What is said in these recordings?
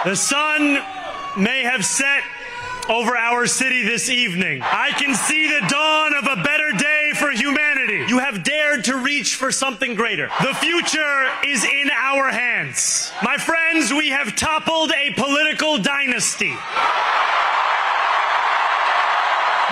The sun may have set over our city this evening. I can see the dawn of a better day for humanity. You have dared to reach for something greater. The future is in our hands. My friends, we have toppled a political dynasty.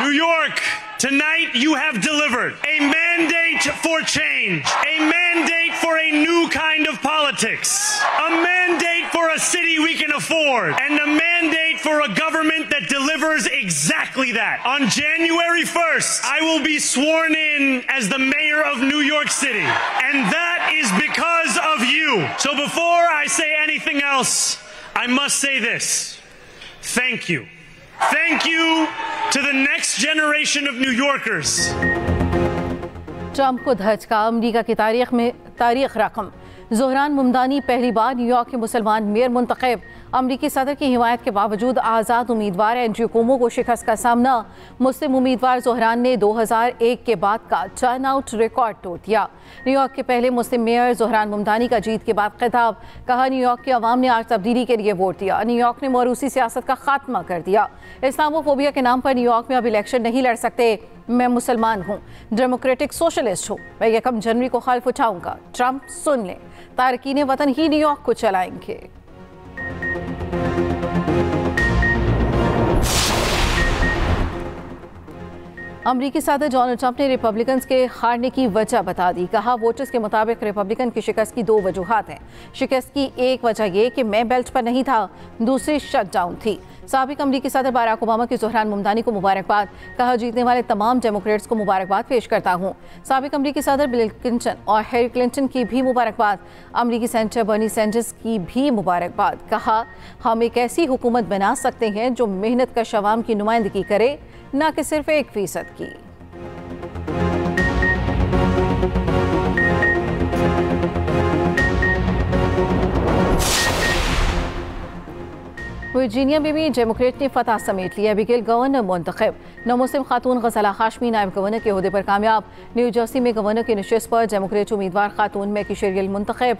New York, tonight you have delivered a mandate for change, a mandate for a new kind of politics, a mandate for a city we can afford, and a mandate for a government that delivers exactly that. On January 1st, I will be sworn in as the mayor of New York City, and that is because of you. So before I say anything else, I must say this. Thank you. Thank you to the next generation of New Yorkers. Trump को धचका अमरीका की तारीख रकम। ज़ोहरान मुमदानी पहली बार New York के मुसलमान mayor मुंतखब। अमरीकी सदर की हिमायत के बावजूद आज़ाद उम्मीदवार एंड्रयू कुओमो को शिकस्त का सामना। मुस्लिम उम्मीदवार ज़ोहरान ने 2001 के बाद का टर्नआउट रिकॉर्ड तोड़ दिया। न्यूयॉर्क के पहले मुस्लिम मेयर ज़ोहरान मुमदानी का जीत के बाद खिताब। कहा, न्यूयॉर्क की आवाम ने आज तब्दीली के लिए वोट दिया। न्यूयॉर्क ने मौरूसी सियासत का खात्मा कर दिया। इस्लामोफोबिया के नाम पर न्यूयॉर्क में अब इलेक्शन नहीं लड़ सकते। मैं मुसलमान हूँ, डेमोक्रेटिक सोशलिस्ट हूँ, मैं 1 जनवरी को हल्फ उठाऊंगा। ट्रंप सुन लें, तारकीन वतन ही न्यूयॉर्क को चलाएंगे। अमरीकी सदर डोनाल्ड ट्रंप ने रिपब्लिकन्स के हारने की वजह बता दी। कहा, वोटर्स के मुताबिक रिपब्लिकन की शिकस्त की 2 वजूहात हैं। शिकस्त की एक वजह यह कि मैं बेल्ट पर नहीं था, दूसरी शटडाउन थी। साबिक अमरीकी सदर बाराक ओबामा की ज़ोहरान मुमदानी को मुबारकबाद। कहा, जीतने वाले तमाम डेमोक्रेट्स को मुबारकबाद पेश करता हूँ। साबिक अमरीकी सदर बिल क्लिंटन और हैरी क्लिंटन की भी मुबारकबाद। अमरीकी सेनेटर बर्नी सैंडर्स की भी मुबारकबाद। कहा, हम एक ऐसी हुकूमत बना सकते हैं जो मेहनत कश अवाम की नुमाइंदगी करे, न कि सिर्फ 1% की। वर्जीनिया में भी डेमोक्रेट ने फतह समेट लिया। एबिगेल गवर्नर मुंतखब। नौमुस्लिम खातून गज़ला हाशमी नायब गवर्नर के ओहदे पर कामयाब। न्यू जर्सी में गवर्नर की नशिस्त पर डेमोक्रेट उम्मीदवार खातून मैकी शेरियल मुंतखब।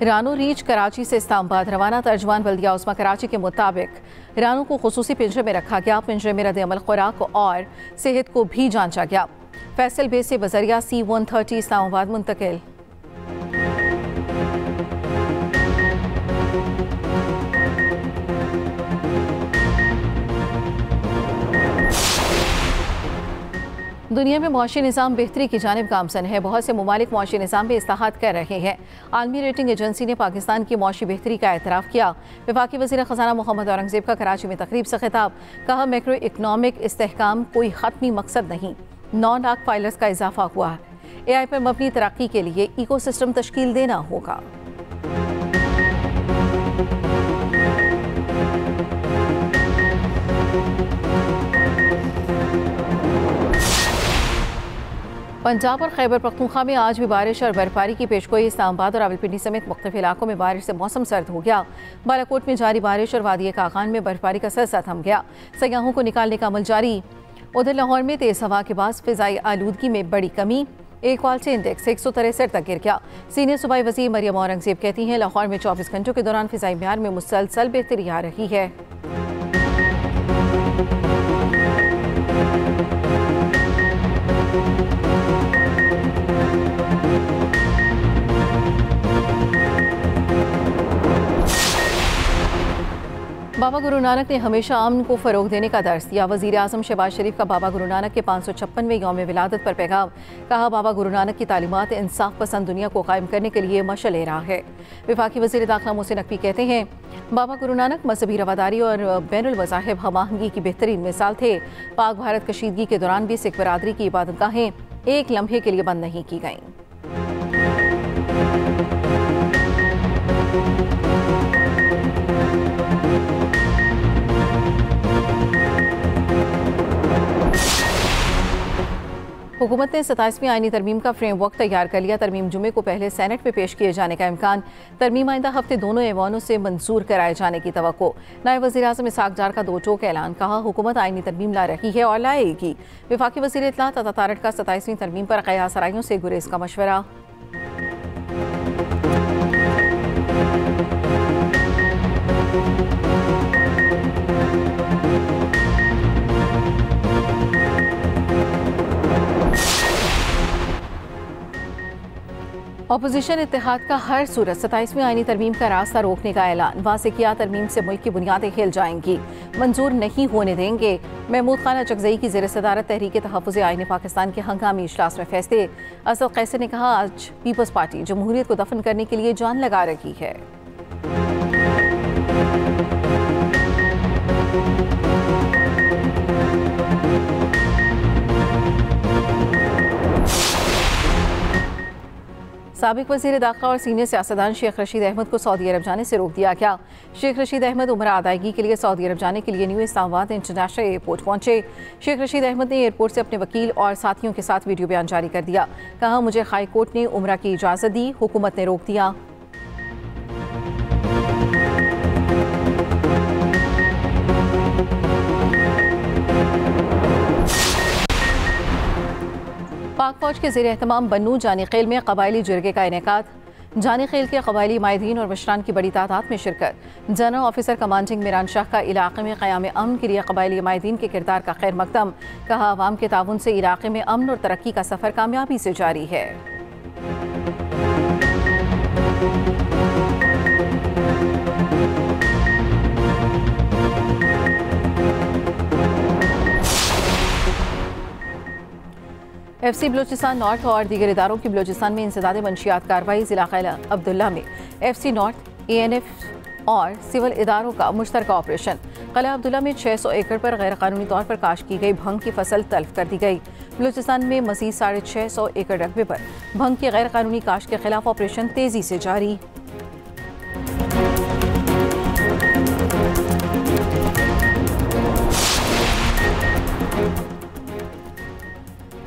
रानो रीच कराची से इस्लामाबाद रवाना। तर्जमान बल्दिया उस्मा कराची के मुताबिक रानो को खुसूसी पिंजरे में रखा गया। पिंजरे में रद्द-ए-अमल, खुराक और सेहत को भी जांचा गया। फैसल बेस से बजरिया C-130 इस्लामाबाद मुंतकिल। दुनिया में मुआशी निज़ाम बेहतरी की जानिब गामज़न है। बहुत से ममालिक मुआशी निज़ाम में इस्लाहात कर रहे हैं। आलमी रेटिंग एजेंसी ने पाकिस्तान की मुआशी बेहतरी का एतराफ़ किया। वफाकी वज़ीर ख़ज़ाना मोहम्मद औरंगज़ेब का कराची में तकरीब से खिताब। कहा, मैक्रो इकनॉमिक इस्तेहकाम कोई हतमी मकसद नहीं। 9 लाख फाइलर्स का इजाफा हुआ है। AI पर मबनी तरक्की के लिए इकोसिस्टम तश्कील देना होगा। पंजाब और खैबर पख्तूनख्वा में आज भी बारिश और बर्फबारी की पेशगोई। इस्लामाबाद और रावलपिंडी समेत मुख्तलिफ इलाकों में बारिश से मौसम सर्द हो गया। बालाकोट में जारी बारिश और वादी कागान में बर्फबारी का सिलसिला थम गया। सयाहों को निकालने का अमल जारी। उधर लाहौर में तेज हवा के बाद फिजाई आलूदगी में बड़ी कमी। एक क्वालिटी इंडेक्स 163 तक गिर गया। सीनियर सूबाई वज़ीर मरियम औरंगज़ेब कहती हैं, लाहौर में 24 घंटों के दौरान फिजाई म्यार में मुसलसल बेहतरी आ रही है। बाबा गुरु नानक ने हमेशा अमन को फ़रोग देने का दर्स दिया। वज़ीर आज़म शहबाज शरीफ का बाबा गुरु नानक के 556वें यौम विलादत पर पैगाम। कहा, बाबा गुरु नानक की तालीमात इंसाफ पसंद दुनिया को कायम करने के लिए मशअल राह है। वफाकी वज़ीर दाखिला मोहसिन नकवी कहते हैं, बाबा गुरु नानक मजहबी रवादारी और बैनुल मज़ाहिब हमाहंगी की बेहतरीन मिसाल थे। पाक भारत कशीदगी के दौरान भी सिख बरादरी की इबादतगाहें एक लम्हे के लिए बंद नहीं की गईं। हुकूमत ने 27वीं आईनी तरमीम का फ्रेमवर्क तैयार कर लिया। तरमीम जुमे को पहले सेनेट में पेश किए जाने का इम्कान। तरमीम आइंदा हफ्ते दोनों ऐवानों से मंजूर कराए जाने की तवक्को। नायब वज़ीर आज़म इसहाक डार का दो टोक ऐलान। कहा हुकूमत आईनी तरमीम ला रही है और लाएगी। वफाकी वज़ीर इत्तलात अता तारड़ का 27वीं तरमीम पर क़यास आराइयों से गुरेज का मशवरा। अपोजिशन इत्तेहाद का हर सूरत 27वीं आईनी तरमीम का रास्ता रोकने का ऐलान। वाज़ेह किया तरमीम से मुल्क की बुनियादें हिल जाएंगी, मंजूर नहीं होने देंगे। महमूद खान अचकज़ई की ज़ेर सदारत तहरीक तहफ़्फ़ुज़ आईन पाकिस्तान के हंगामी इजलास में फैसले। असद कैसर ने कहा आज पीपल्स पार्टी जमहूरियत को दफन करने के लिए जान लगा रही है। साबिक वज़ीर दाखिला और सीनियर सियासतदान शेख रशीद अहमद को सऊदी अरब जाने से रोक दिया गया। शेख रशीद अहमद उम्रा अदायगी के लिए सऊदी अरब जाने के लिए न्यू इस्लामाबाद इंटरनेशनल एयरपोर्ट पहुंचे। शेख रशीद अहमद ने एयरपोर्ट से अपने वकील और साथियों के साथ वीडियो बयान जारी कर दिया। कहा मुझे हाई कोर्ट ने उम्रा की इजाज़त दी, हुकूमत ने रोक दिया। पाक फौज के ज़ेर एहतमाम बन्नू जानीखेल में कबायली जिरगे का इनेकाद। जानीखेल के कबायली माहिदीन और मशरान की बड़ी तादाद में शिरकत। General officer commanding Miran Shah का इलाके में क़याम अमन के लिए कबायली माहिदीन के किरदार का खैर मकदम। कहा अवाम के ताउन से इलाके में अमन और तरक्की का सफ़र कामयाबी से जारी है। FC बलूचिस्तान नॉर्थ और दीगर इदारों की बलूचिस्तान में इंसदाद मंशियात कार्रवाई। ज़िला क़िला अब्दुल्ला में FC नॉर्थ, ANF और सिविल इदारों का मुश्तरका ऑपरेशन। क़िला अब्दुल्ला में 600 एकड़ पर गैर कानूनी तौर पर काश्त की गई भंग की फसल तल्फ कर दी गई। बलूचिस्तान में मज़ीद 650 एकड़ रकबे पर भंग की गैर कानूनी काश्त के खिलाफ ऑपरेशन तेज़ी से जारी।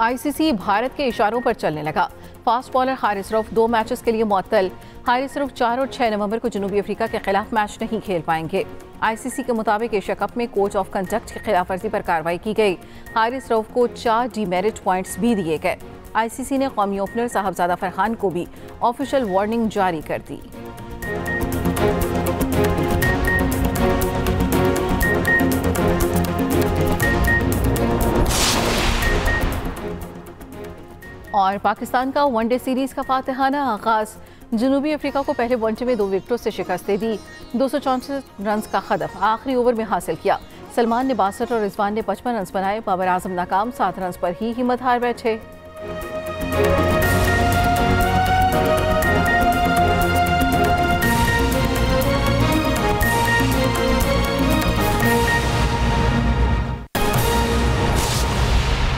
ICC भारत के इशारों पर चलने लगा। Fast bowler Haris Rauf 2 matches के लिए मुअत्तल। हारिस रऊफ 4 और 6 नवंबर को जनूबी अफ्रीका के खिलाफ मैच नहीं खेल पाएंगे। ICC के मुताबिक एशिया कप में कोड ऑफ कंडक्ट की खिलाफ वर्जी पर कार्रवाई की गई। हारिस रऊफ को 4 डीमेरिट पॉइंट्स भी दिए गए। ICC ने कौमी ओपनर साहबजादा फरहान को भी ऑफिशियल वार्निंग जारी कर दी। और पाकिस्तान का वनडे सीरीज का फातिहाना आगाज। जनूबी अफ्रीका को पहले वनडे में 2 विकेटों से शिकस्त दे दी। 264 रन का हदफ आखिरी ओवर में हासिल किया। सलमान ने 62 और रिजवान ने 55 रन बनाए। बाबर आजम नाकाम, 7 रन पर ही हिम्मत हार बैठे।